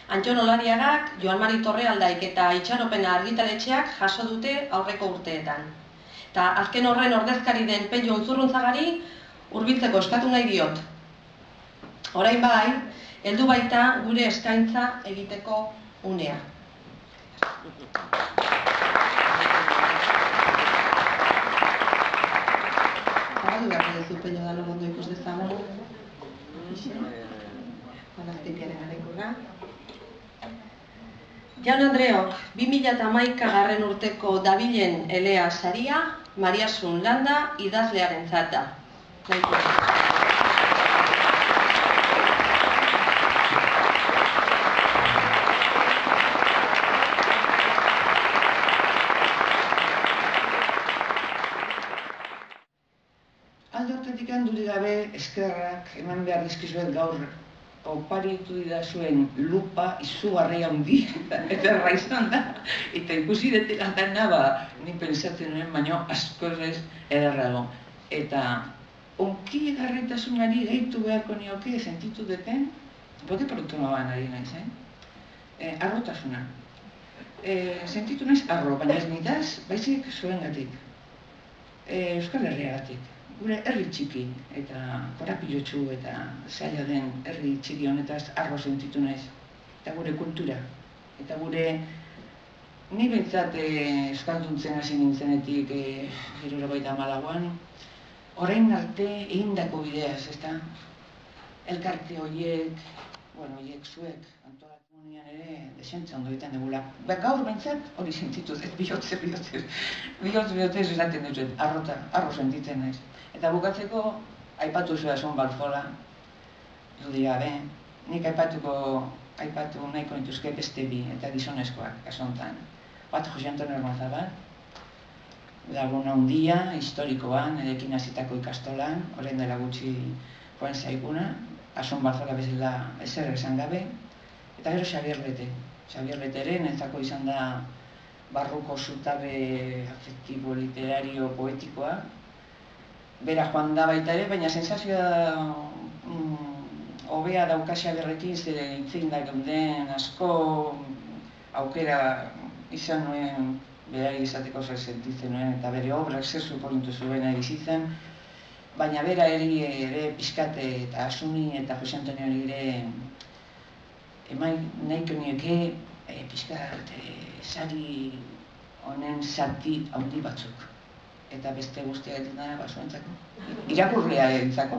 Antxon Olariagak, Joan Mari Torrealdaik eta Itxaropena argitaletxeak jaso dute aurreko urteetan. Eta azken horren ordezkari den Pello Unzurruntzagari hurbiltzeko eskatu nahi diot. Orain bai, heldu baita gure eskaintza egiteko unea. Zabaldu behar duzu Pello da ondo ikus dezagun. Balaztitiaren arekurra. Jaun Andreok, 2011 urteko dabilen elea saria, Mariasun Landa idazlearen zata. Alde hortatik handurik gabe eskerrak eman behar dizkizuet gaur oparitu didazuen lupa izugarri handi ederra izan da. Eta ikusi dut dena, ni pensatzen nuen, baino asko ez ederrago. Eta onki egarritasunari gehitu beharko nioke sentitu duten, bote produktuna baina ari naiz, arrotasuna. Sentitu naiz arro, baina ez nitaz, baizik zuengatik. Euskal Herriagatik. Gure herri txiki eta korapilotsu eta zaila den herri txiki honetaz arro sentitu naiz. Eta gure kultura. Eta gure ni behintzat euskalduntzen hasi nintzenetik 74an, orain arte egindako bideaz, ezta? Elkarte horiek, horiek zuek, antolakunean ere desentza ondo egiten dugula. Gaur behintzat hori sentitu dut, bihotz esaten dut, arro sentitzen naiz. Eta bukatzeko, aipatu zuen Son Balfola, dudi gabe, nik aipatu nahiko nituzke beste bi eta gizonezkoak, kasu honetan. Bat Jose Antonio Ermazabal, laguna handia, historikoan, erekin hasitako ikastolan, orain dela gutxi joan zaiguna, Son Balfola bezala ezer esan gabe, eta gero Xabier Lete. Xabier Leteren entzako izan da barruko zutabe afektibo, literario, poetikoa. Bera joan da baita ere, baina sensazioa hobea dauka Xabierrekin, zeren hitzein da geuden asko aukera izan nuen berari izateko zer sentitzen nuen, eta bere obrak zer suporintu zuen bizitzen, baina bera ere pixkate eta Asuni eta Jose Antonio ere eman nahiko nioke pixkat sari honen zati handi batzuk. Eta beste guztia egiten dara zuentzako. Irakurlea entzako.